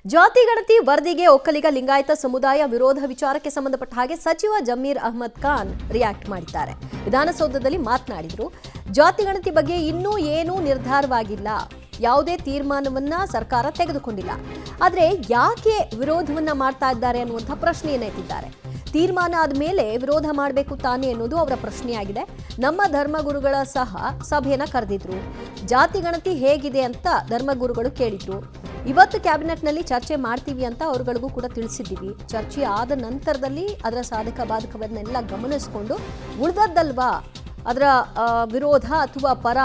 ಜಾತಿ ಗಣತಿ ವರದಿಗೆ ಒಕ್ಕಲಿಗ ಲಿಂಗಾಯತ ಸಮುದಾಯ ವಿರೋಧ ವಿಚಾರಕ್ಕೆ ಸಂಬಂಧಪಟ್ಟ ಹಾಗೆ ಸಚಿವ ಜಮೀರ್ ಅಹ್ಮದ್ ಖಾನ್ ರಿಯಾಕ್ಟ್ ಮಾಡಿದ್ದಾರೆ. ವಿಧಾನಸೌಧದಲ್ಲಿ ಮಾತನಾಡಿದರು. ಜಾತಿ ಗಣತಿ ಬಗ್ಗೆ ಇನ್ನೂ ಏನೂ ನಿರ್ಧಾರವಾಗಿಲ್ಲ, ಯಾವುದೇ ತೀರ್ಮಾನವನ್ನ ಸರ್ಕಾರ ತೆಗೆದುಕೊಂಡಿಲ್ಲ. ಆದರೆ ಯಾಕೆ ವಿರೋಧವನ್ನ ಮಾಡ್ತಾ ಇದ್ದಾರೆ ಅನ್ನುವಂಥ ಪ್ರಶ್ನೆಯನ್ನು ಎತ್ತಿದ್ದಾರೆ. ತೀರ್ಮಾನ ಆದಮೇಲೆ ವಿರೋಧ ಮಾಡಬೇಕು ತಾನೇ ಅನ್ನೋದು ಅವರ ಪ್ರಶ್ನೆಯಾಗಿದೆ. ನಮ್ಮ ಧರ್ಮಗುರುಗಳ ಸಹ ಸಭೆಯನ್ನ ಕರೆದಿದ್ರು. ಜಾತಿ ಗಣತಿ ಹೇಗಿದೆ ಅಂತ ಧರ್ಮಗುರುಗಳು ಕೇಳಿದ್ರು. ಇವತ್ತು ಕ್ಯಾಬಿನೆಟ್ನಲ್ಲಿ ಚರ್ಚೆ ಮಾಡ್ತೀವಿ ಅಂತ ಅವರುಗಳಿಗೂ ಕೂಡ ತಿಳಿಸಿದ್ದೀವಿ. ಚರ್ಚೆ ಆದ ನಂತರದಲ್ಲಿ ಅದರ ಸಾಧಕ ಬಾಧಕವನ್ನೆಲ್ಲ ಗಮನಿಸಿಕೊಂಡು ಉಳಿದದ್ದಲ್ವಾ ಅದರ ವಿರೋಧ ಅಥವಾ ಪರ,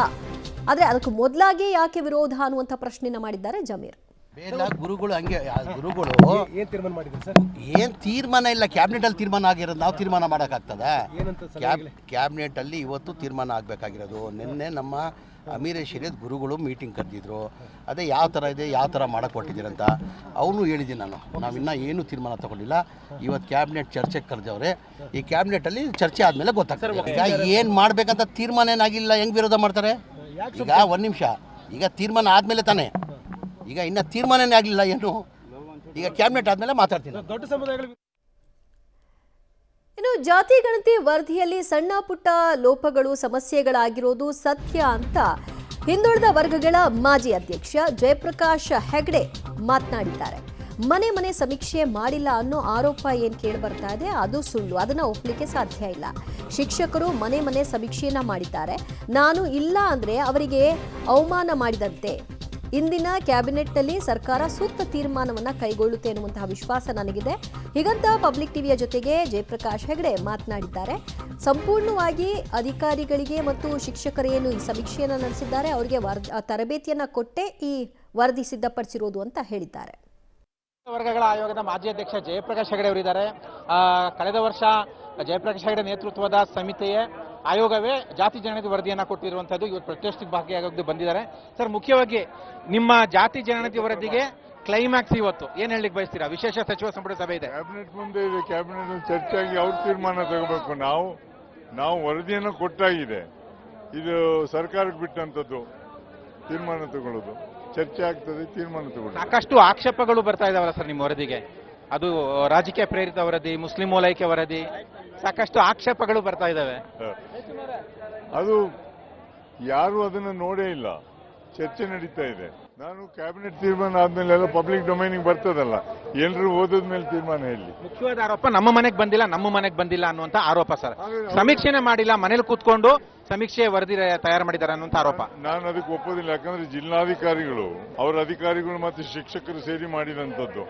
ಆದರೆ ಅದಕ್ಕೆ ಮೊದಲಾಗಿ ಯಾಕೆ ವಿರೋಧ ಅನ್ನುವಂಥ ಪ್ರಶ್ನೆನ ಮಾಡಿದ್ದಾರೆ ಜಮೀರ್. ಗುರುಗಳು ಹಂಗೆ ಗುರುಗಳು ಏನ್ ತೀರ್ಮಾನ ಇಲ್ಲ, ಕ್ಯಾಬಿನೆಟ್ ಅಲ್ಲಿ ತೀರ್ಮಾನ ಆಗಿರೋದು ನಾವು ತೀರ್ಮಾನ ಮಾಡೋಕ್ಕಾಗ್ತದ? ಕ್ಯಾಬಿನೆಟ್ ಅಲ್ಲಿ ಇವತ್ತು ತೀರ್ಮಾನ ಆಗಬೇಕಾಗಿರೋದು. ನಿನ್ನೆ ನಮ್ಮ ಅಮೀರ್ ಶರೀಯತ್ ಗುರುಗಳು ಮೀಟಿಂಗ್ ಕರೆದಿದ್ರು. ಅದೇ ಯಾವ ಥರ ಇದೆ, ಯಾವ ಥರ ಮಾಡಕ್ಕೆ ಕೊಟ್ಟಿದ್ದೀರಂತ ಅವನು ಹೇಳಿದ್ದೀನಿ ನಾನು. ನಾವಿನ್ನೂ ಏನು ತೀರ್ಮಾನ ತಗೊಂಡಿಲ್ಲ. ಇವತ್ತು ಕ್ಯಾಬಿನೆಟ್ ಚರ್ಚೆಗೆ ಕರೆದವ್ರೆ. ಈ ಕ್ಯಾಬಿನೆಟಲ್ಲಿ ಚರ್ಚೆ ಆದಮೇಲೆ ಗೊತ್ತಾಗ್ತದೆ. ಈಗ ಏನು ಮಾಡಬೇಕಂತ ತೀರ್ಮಾನ ಏನಾಗಿಲ್ಲ, ಹೆಂಗೆ ವಿರೋಧ ಮಾಡ್ತಾರೆ? ಈಗ ಒಂದು ನಿಮಿಷ, ಈಗ ತೀರ್ಮಾನ ಆದಮೇಲೆ ತಾನೇ, ಈಗ ಇನ್ನು ತೀರ್ಮಾನನೇ ಆಗಲಿಲ್ಲ ಏನು. ಈಗ ಕ್ಯಾಬಿನೆಟ್ ಆದಮೇಲೆ ಮಾತಾಡ್ತೀನಿ. ದೊಡ್ಡ ಸಮುದಾಯಗಳು ಇನ್ನು ಜಾತಿ ಗಣತಿ ವರದಿಯಲ್ಲಿ ಸಣ್ಣ ಪುಟ್ಟ ಲೋಪಗಳು ಸಮಸ್ಯೆಗಳಾಗಿರೋದು ಸತ್ಯ ಅಂತ ಹಿಂದುಳಿದ ವರ್ಗಗಳ ಮಾಜಿ ಅಧ್ಯಕ್ಷ ಜಯಪ್ರಕಾಶ್ ಹೆಗ್ಡೆ ಮಾತನಾಡಿದ್ದಾರೆ. ಮನೆ ಮನೆ ಸಮೀಕ್ಷೆ ಮಾಡಿಲ್ಲ ಅನ್ನೋ ಆರೋಪ ಏನು ಕೇಳಿ ಬರ್ತಾ ಇದೆ ಅದು ಸುಳ್ಳು, ಅದನ್ನ ಒಪ್ಪಲಿಕ್ಕೆ ಸಾಧ್ಯ ಇಲ್ಲ. ಶಿಕ್ಷಕರು ಮನೆ ಮನೆ ಸಮೀಕ್ಷೆಯನ್ನ ಮಾಡಿದ್ದಾರೆ. ನಾನು ಇಲ್ಲ ಅಂದ್ರೆ ಅವರಿಗೆ ಅವಮಾನ ಮಾಡಿದಂತೆ. ಇಂದಿನ ಕ್ಯಾಬಿನೆಟ್ನಲ್ಲಿ ಸರ್ಕಾರ ಸೂಕ್ತ ತೀರ್ಮಾನವನ್ನು ಕೈಗೊಳ್ಳುತ್ತೆ ಎನ್ನುವಂತಹ ವಿಶ್ವಾಸ ನನಗಿದೆ. ಹೀಗಂತ ಪಬ್ಲಿಕ್ ಟಿವಿಯ ಜೊತೆಗೆ ಜಯಪ್ರಕಾಶ್ ಹೆಗ್ಡೆ ಮಾತನಾಡಿದ್ದಾರೆ. ಸಂಪೂರ್ಣವಾಗಿ ಅಧಿಕಾರಿಗಳಿಗೆ ಮತ್ತು ಶಿಕ್ಷಕರೇನು ಈ ಸಮೀಕ್ಷೆಯನ್ನು ನಡೆಸಿದ್ದಾರೆ ಅವರಿಗೆ ತರಬೇತಿಯನ್ನು ಕೊಟ್ಟೇ ಈ ವರದಿ ಸಿದ್ಧಪಡಿಸಿರೋದು ಅಂತ ಹೇಳಿದ್ದಾರೆ. ವರ್ಗಗಳ ಆಯೋಗದ ಮಾಜಿ ಅಧ್ಯಕ್ಷ ಜಯಪ್ರಕಾಶ್ ಹೆಗಡೆ ಅವರಿದ್ದಾರೆ. ಕಳೆದ ವರ್ಷ ಜಯಪ್ರಕಾಶ್ ಹೆಗಡೆ ನೇತೃತ್ವದ ಸಮಿತಿಯೇ ಆಯೋಗವೇ ಜಾತಿ ಜನಗಣತಿ ವರದಿಯನ್ನು ಕೊಟ್ಟಿರುವಂಥದ್ದು. ಇವತ್ತು ಪ್ರತಿಷ್ಠಿತ ಭಾಗಿಯಾಗಿ ಬಂದಿದ್ದಾರೆ. ಸರ್, ಮುಖ್ಯವಾಗಿ ನಿಮ್ಮ ಜಾತಿ ಜನಗಣತಿ ವರದಿಗೆ ಕ್ಲೈಮ್ಯಾಕ್ಸ್ ಇವತ್ತು ಏನು ಹೇಳಲಿಕ್ಕೆ ಬಯಸ್ತೀರಾ? ವಿಶೇಷ ಸಚಿವ ಸಂಪುಟ ಸಭೆ ಇದೆ, ಕ್ಯಾಬಿನೆಟ್ ಮುಂದೆ ಇದೆ. ಕ್ಯಾಬಿನೆಟ್ ಚರ್ಚೆ ಆಗಿ ಅವ್ರ ತೀರ್ಮಾನ ತಗೋಬೇಕು. ನಾವು ವರದಿಯನ್ನು ಕೊಟ್ಟಾಗಿದೆ. ಇದು ಸರ್ಕಾರಕ್ಕೆ ಬಿಟ್ಟಂಥದ್ದು ತೀರ್ಮಾನ ತಗೊಳ್ಳೋದು. ಚರ್ಚೆ ಆಗ್ತದೆ, ತೀರ್ಮಾನ ತಗೊಳ್ಳೋದು. ಸಾಕಷ್ಟು ಆಕ್ಷೇಪಗಳು ಬರ್ತಾ ಇದಾವಲ್ಲ ಸರ್ ನಿಮ್ಮ ವರದಿಗೆ? ಅದು ರಾಜಕೀಯ ಪ್ರೇರಿತ ವರದಿ, ಮುಸ್ಲಿಂ ಓಲೈಕೆ ವರದಿ, ಸಾಕಷ್ಟು ಆಕ್ಷೇಪಗಳು ಬರ್ತಾ ಇದ್ದಾವೆ. ಅದು ಯಾರು ಅದನ್ನು ನೋಡೇ ಇಲ್ಲ. ಚರ್ಚೆ ನಡೀತಾ ಇದೆ. ನಾನು ಕ್ಯಾಬಿನೆಟ್ ತೀರ್ಮಾನ ಆದ್ಮೇಲೆ ಎಲ್ಲ ಪಬ್ಲಿಕ್ ಡೊಮೈನಿಗೆ ಬರ್ತದಲ್ಲ, ಎಲ್ಲರೂ ಓದದ ಮೇಲೆ ತೀರ್ಮಾನ ಹೇಳಿ. ಮುಖ್ಯವಾದ ಆರೋಪ ನಮ್ಮ ಮನೆಗೆ ಬಂದಿಲ್ಲ ಅನ್ನುವಂತ ಆರೋಪ ಸರ್. ಸಮೀಕ್ಷೆನೇ ಮಾಡಿಲ್ಲ, ಮನೇಲಿ ಕೂತ್ಕೊಂಡು ಸಮೀಕ್ಷೆ ವರದಿ ತಯಾರು ಮಾಡಿದ್ದಾರೆ ಅನ್ನುವಂತ ಆರೋಪ. ನಾನು ಅದಕ್ಕೆ ಒಪ್ಪೋದಿಲ್ಲ. ಯಾಕಂದ್ರೆ ಜಿಲ್ಲಾಧಿಕಾರಿಗಳು, ಅವರ ಅಧಿಕಾರಿಗಳು ಮತ್ತು ಶಿಕ್ಷಕರು ಸೇರಿ ಮಾಡಿದಂಥದ್ದು.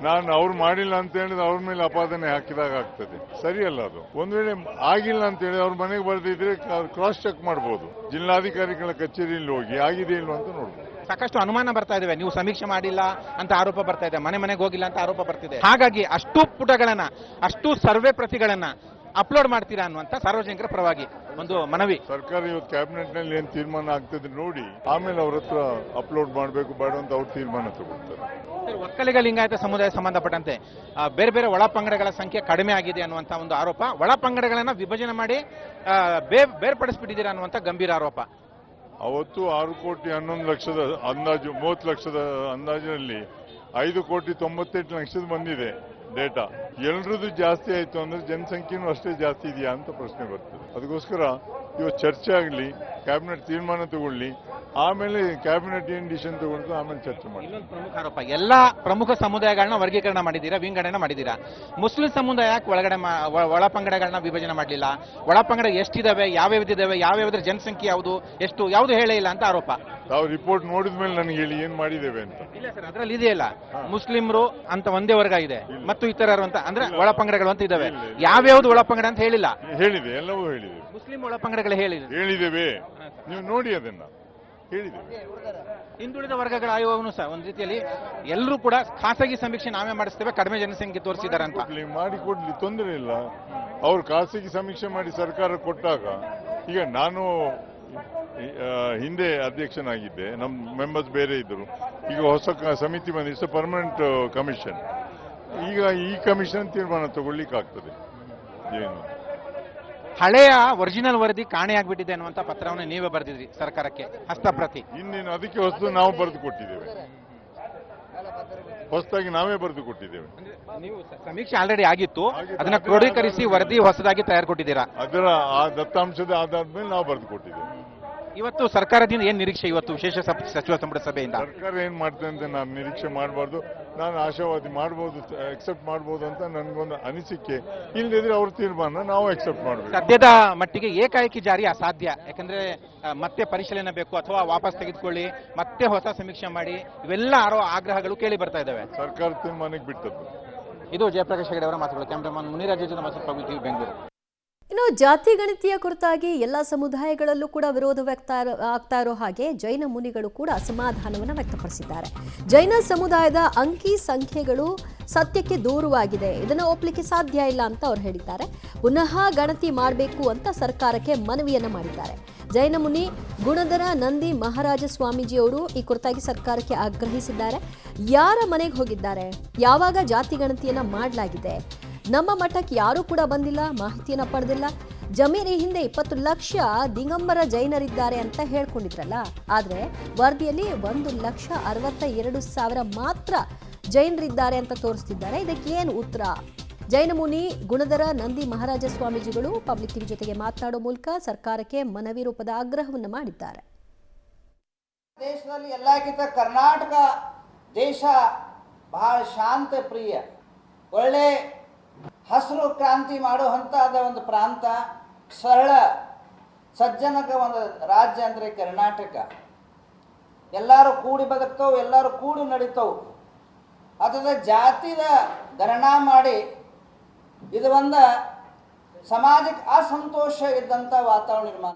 ನಾನು ಅವ್ರು ಮಾಡಿಲ್ಲ ಅಂತ ಹೇಳಿದ್ರೆ ಅವ್ರ ಮೇಲೆ ಅಪಾದನೆ ಹಾಕಿದಾಗ ಆಗ್ತದೆ. ಸರಿಯಲ್ಲ ಅದು. ಒಂದ್ ವೇಳೆ ಆಗಿಲ್ಲ ಅಂತ ಹೇಳಿ ಅವ್ರ ಮನೆಗೆ ಬರೆದಿದ್ರೆ ಕ್ರಾಸ್ ಚೆಕ್ ಮಾಡಬಹುದು. ಜಿಲ್ಲಾಧಿಕಾರಿಗಳ ಕಚೇರಿಯಲ್ಲಿ ಹೋಗಿ ಆಗಿದೆ ಇಲ್ವ ಅಂತ ನೋಡ್ಬೋದು. ಸಾಕಷ್ಟು ಅನುಮಾನ ಬರ್ತಾ ಇದಾವೆ. ನೀವು ಸಮೀಕ್ಷೆ ಮಾಡಿಲ್ಲ ಅಂತ ಆರೋಪ ಬರ್ತಾ ಇದೆ, ಮನೆಗೆ ಹೋಗಿಲ್ಲ ಅಂತ ಆರೋಪ ಬರ್ತಿದೆ. ಹಾಗಾಗಿ ಅಷ್ಟು ಪುಟಗಳನ್ನ, ಅಷ್ಟು ಸರ್ವೆ ಪ್ರತಿಗಳನ್ನ ಅಪ್ಲೋಡ್ ಮಾಡ್ತೀರಾ ಅನ್ನುವಂತ ಸಾರ್ವಜನಿಕರ ಪರವಾಗಿ ಒಂದು ಮನವಿ. ಸರ್ಕಾರ ಇವತ್ತು ಕ್ಯಾಬಿನೆಟ್ ನಲ್ಲಿ ಏನ್ ತೀರ್ಮಾನ ಆಗ್ತದೆ ನೋಡಿ, ಆಮೇಲೆ ಅವ್ರ ಹತ್ರ ಅಪ್ಲೋಡ್ ಮಾಡಬೇಕು ಬೇಡ ಅಂತ ಅವ್ರು ತೀರ್ಮಾನ ತಗೊಳ್ತಾರೆ. ಒಕ್ಕಲಿಗ ಲಿಂಗಾಯತ ಸಮುದಾಯ ಸಂಬಂಧಪಟ್ಟಂತೆ ಬೇರೆ ಬೇರೆ ಒಳ ಪಂಗಡಗಳ ಸಂಖ್ಯೆ ಕಡಿಮೆ ಆಗಿದೆ ಅನ್ನುವಂತ ಒಂದು ಆರೋಪ. ಒಳ ಪಂಗಡಗಳನ್ನ ವಿಭಜನೆ ಮಾಡಿ ಬೇರ್ಪಡಿಸ್ಬಿಟ್ಟಿದ್ದೀರಾ ಅನ್ನುವಂತ ಗಂಭೀರ ಆರೋಪ. ಅವತ್ತು 6,11,00,000 ಅಂದಾಜು, 30 ಲಕ್ಷದ ಅಂದಾಜಿನಲ್ಲಿ 5,98,00,000 ಬಂದಿದೆ ಡೇಟಾ. ಎಲ್ಲರದ್ದು ಜಾಸ್ತಿ ಆಯ್ತು ಅಂದ್ರೆ ಜನಸಂಖ್ಯೆನೂ ಅಷ್ಟೇ ಜಾಸ್ತಿ ಇದೆಯಾ ಅಂತ ಪ್ರಶ್ನೆ ಬರ್ತದೆ. ಅದಕ್ಕೋಸ್ಕರ ಇವತ್ತು ಚರ್ಚೆ ಆಗಲಿ, ಕ್ಯಾಬಿನೆಟ್ ತೀರ್ಮಾನ ತಗೊಳ್ಳಿ, ಆಮೇಲೆ ಕ್ಯಾಬಿನೆಟ್ ಏನ್ ಡಿಸಿಷನ್ ತಗೊಂಡು ಆಮೇಲೆ ಚರ್ಚೆ ಮಾಡಿ. ಪ್ರಮುಖ ಆರೋಪ, ಎಲ್ಲಾ ಪ್ರಮುಖ ಸಮುದಾಯಗಳನ್ನ ವರ್ಗೀಕರಣ ಮಾಡಿದ್ದೀರಾ, ವಿಂಗಡಣೆ ಮಾಡಿದ್ದೀರಾ. ಮುಸ್ಲಿಂ ಸಮುದಾಯಕ್ಕೆ ಒಳ ಪಂಗಡಗಳನ್ನ ವಿಭಜನೆ ಮಾಡಲಿಲ್ಲ. ಒಳ ಪಂಗಡ ಎಷ್ಟಿದಾವೆ, ಯಾವ್ಯಾವ್ದಿದಾವೆ, ಜನಸಂಖ್ಯೆ ಯಾವುದು ಹೇಳೇ ಇಲ್ಲ ಅಂತ ಆರೋಪ. ತಾವು ರಿಪೋರ್ಟ್ ನೋಡಿದ ಮೇಲೆ ನನಗೆ ಹೇಳಿ ಏನ್ ಮಾಡಿದ್ದೇವೆ ಅಂತ. ಇಲ್ಲ ಸರ್, ಅದರಲ್ಲಿ ಇದೆಯಲ್ಲ, ಮುಸ್ಲಿಮರು ಅಂತ ಒಂದೇ ವರ್ಗ ಇದೆ ಮತ್ತು ಇತರರು ಅಂತ, ಅಂದ್ರೆ ಒಳ ಪಂಗಡಗಳು ಅಂತ ಇದಾವೆ. ಯಾವ್ಯಾವ್ದು ಒಳ ಪಂಗಡ ಅಂತ ಹೇಳಿಲ್ಲ. ಹೇಳಿದೆ, ಎಲ್ಲವೂ ಹೇಳಿದೆ. ಮುಸ್ಲಿಂ ಒಳ ಪಂಗಡಗಳು ಹೇಳಿದ್ದೇವೆ. ನೀವು ನೋಡಿ ಅದನ್ನ ಹೇಳಿದ್ದೇವೆ. ಹಿಂದುಳಿದ ವರ್ಗಗಳ ಆಯೋಗವನ್ನು ಸಹ ಒಂದು ರೀತಿಯಲ್ಲಿ ಎಲ್ಲರೂ ಕೂಡ ಖಾಸಗಿ ಸಮೀಕ್ಷೆ ನಾವೇ ಮಾಡಿಸ್ತೇವೆ, ಕಡಿಮೆ ಜನಸಂಖ್ಯೆ ತೋರಿಸಿದ್ದಾರೆ ಅಂತ. ಮಾಡಿಕೊಡ್ಲಿ, ತೊಂದರೆ ಇಲ್ಲ. ಅವ್ರು ಖಾಸಗಿ ಸಮೀಕ್ಷೆ ಮಾಡಿ ಸರ್ಕಾರ ಕೊಟ್ಟಾಗ, ಈಗ ನಾನು ಹಿಂದೆ ಅಧ್ಯಕ್ಷನಾಗಿದ್ದೆ, ನಮ್ಮ ಮೆಂಬರ್ಸ್ ಬೇರೆ ಇದ್ದರು. ಈಗ ಹೊಸ ಸಮಿತಿ ಬಂದಿದೆ, ಪರ್ಮನೆಂಟ್ ಕಮಿಷನ್. ಈಗ ಈ ಕಮಿಷನ್ ತೀರ್ಮಾನ ತಗೊಳ್ಳಿಕ್ಕಾಗ್ತದೆ. ಏನು ಹಳೆಯ ಒರಿಜಿನಲ್ ವರದಿ ಕಾಣೆಯಾಗ್ಬಿಟ್ಟಿದೆ ಅನ್ನುವಂತ ಪತ್ರವನ್ನು ನೀವೇ ಬರೆದಿದ್ರಿ ಸರ್ಕಾರಕ್ಕೆ, ಹಸ್ತಪ್ರತಿ. ಇನ್ನೇನು ಅದಕ್ಕೆ ಹೊಸದು ನಾವು ಬರೆದು ಕೊಟ್ಟಿದ್ದೇವೆ. ಹೊಸದಾಗಿ ನಾವೇ ಬರೆದು ಕೊಟ್ಟಿದ್ದೇವೆ. ನೀವು ಸಮೀಕ್ಷೆ ಆಲ್ರೆಡಿ ಆಗಿತ್ತು, ಅದನ್ನ ಕ್ರೋಢೀಕರಿಸಿ ವರದಿ ಹೊಸದಾಗಿ ತಯಾರು ಕೊಟ್ಟಿದ್ದೀರಾ. ಅದರ ಆ ದತ್ತಾಂಶದ ಆಧಾರದ ಮೇಲೆ ನಾವು ಬರೆದು ಕೊಟ್ಟಿದ್ದೇವೆ. ಇವತ್ತು ಸರ್ಕಾರದಿಂದ ಏನ್ ನಿರೀಕ್ಷೆ? ಇವತ್ತು ವಿಶೇಷ ಸಚಿವ ಸಂಪುಟ ಸಭೆಯಿಂದ ಸರ್ಕಾರ ಏನ್ ಮಾಡ್ತದೆ ಅಂತ ನಾನು ನಿರೀಕ್ಷೆ ಮಾಡಬಾರ್ದು. ನಾನು ಆಶಾವಾದಿ ಮಾಡ್ಬೋದು, ಎಕ್ಸೆಪ್ಟ್ ಮಾಡ್ಬೋದು ಅಂತ ನನ್ಗೊಂದು ಅನಿಸಿಕೆ. ಇಲ್ಲದಿದ್ರೆ ಅವ್ರ ತೀರ್ಮಾನ ನಾವು ಎಕ್ಸೆಪ್ಟ್ ಮಾಡಬೇಕು. ಸದ್ಯದ ಮಟ್ಟಿಗೆ ಏಕಾಏಕಿ ಜಾರಿ ಅಸಾಧ್ಯ, ಯಾಕಂದ್ರೆ ಮತ್ತೆ ಪರಿಶೀಲನೆ ಬೇಕು ಅಥವಾ ವಾಪಸ್ ತೆಗೆದುಕೊಳ್ಳಿ, ಮತ್ತೆ ಹೊಸ ಸಮೀಕ್ಷೆ ಮಾಡಿ, ಇವೆಲ್ಲ ಆಗ್ರಹಗಳು ಕೇಳಿ ಬರ್ತಾ ಇದ್ದಾವೆ. ಸರ್ಕಾರ ತೀರ್ಮಾನಕ್ಕೆ ಬಿಟ್ಟದ್ದು. ಇದು ಜಯಪ್ರಕಾಶ್ ಹೆಗಡೆ ಅವರ ಮಾತುಗಳು. ಕ್ಯಾಮ್ರಾಮನ್ ಮುನಿರಾಜ್ ಜೊತೆ ಪಬ್ಲಿಕ್ ಟಿವಿ, ಬೆಂಗಳೂರು. ಇನ್ನು ಜಾತಿ ಗಣತಿಯ ಕುರಿತಾಗಿ ಎಲ್ಲ ಸಮುದಾಯಗಳಲ್ಲೂ ಕೂಡ ವಿರೋಧ ಆಗ್ತಾ ಇರೋ ಹಾಗೆ ಜೈನ ಮುನಿಗಳು ಕೂಡ ಅಸಮಾಧಾನವನ್ನು ವ್ಯಕ್ತಪಡಿಸಿದ್ದಾರೆ. ಜೈನ ಸಮುದಾಯದ ಅಂಕಿ ಸಂಖ್ಯೆಗಳು ಸತ್ಯಕ್ಕೆ ದೂರವಾಗಿದೆ, ಇದನ್ನು ಒಪ್ಪಲಿಕ್ಕೆ ಸಾಧ್ಯ ಇಲ್ಲ ಅಂತ ಅವ್ರು ಹೇಳಿದ್ದಾರೆ. ಪುನಃ ಗಣತಿ ಮಾಡಬೇಕು ಅಂತ ಸರ್ಕಾರಕ್ಕೆ ಮನವಿಯನ್ನ ಮಾಡಿದ್ದಾರೆ. ಜೈನ ಮುನಿ ಗುಣಧರ ನಂದಿ ಮಹಾರಾಜ ಸ್ವಾಮೀಜಿಯವರು ಈ ಕುರಿತಾಗಿ ಸರ್ಕಾರಕ್ಕೆ ಆಗ್ರಹಿಸಿದ್ದಾರೆ. ಯಾರ ಮನೆಗೆ ಹೋಗಿದ್ದಾರೆ, ಯಾವಾಗ ಜಾತಿ ಗಣತಿಯನ್ನ ಮಾಡಲಾಗಿದೆ, ನಮ್ಮ ಮಠಕ್ಕೆ ಯಾರೂ ಕೂಡ ಬಂದಿಲ್ಲ, ಮಾಹಿತಿಯನ್ನ ಪಡೆದಿಲ್ಲ. ಜಮೀರ್ ಈ ಹಿಂದೆ 20 ಲಕ್ಷ ದಿಗಂಬರ ಜೈನರಿದ್ದಾರೆ ಅಂತ ಹೇಳ್ಕೊಂಡಿದ್ರಲ್ಲ, ಆದರೆ ವರದಿಯಲ್ಲಿ 1,62,000 ಮಾತ್ರ ಜೈನರಿದ್ದಾರೆ ಅಂತ ತೋರಿಸ್ತಿದ್ದಾರೆ. ಇದಕ್ಕೆ ಏನು ಉತ್ತರ? ಜೈನ ಮುನಿ ಗುಣಧರ ನಂದಿ ಮಹಾರಾಜ ಸ್ವಾಮೀಜಿಗಳು ಪಬ್ಲಿಕ್ ಟಿವಿ ಜೊತೆಗೆ ಮಾತನಾಡೋ ಮೂಲಕ ಸರ್ಕಾರಕ್ಕೆ ಮನವಿ ರೂಪದ ಆಗ್ರಹವನ್ನು ಮಾಡಿದ್ದಾರೆ. ದೇಶದಲ್ಲಿ ಎಲ್ಲಕ್ಕಿಂತ ಕರ್ನಾಟಕ ದೇಶ ಬಹಳ ಶಾಂತ ಪ್ರಿಯ, ಒಳ್ಳೆ ಹಸಿರು ಕ್ರಾಂತಿ ಮಾಡುವಂಥದ ಒಂದು ಪ್ರಾಂತ, ಸರಳ ಸಜ್ಜನಕ ಒಂದು ರಾಜ್ಯ ಅಂದರೆ ಕರ್ನಾಟಕ. ಎಲ್ಲರೂ ಕೂಡಿ ಬದುಕ್ತವು, ಎಲ್ಲರೂ ಕೂಡಿ ನಡೀತವು. ಅದರ ಜಾತಿದ ಗಣನಾ ಮಾಡಿ ಇದು ಒಂದು ಸಮಾಜಕ್ಕೆ ಅಸಂತೋಷ ಇದ್ದಂಥ ವಾತಾವರಣ ನಿರ್ಮಾಣ.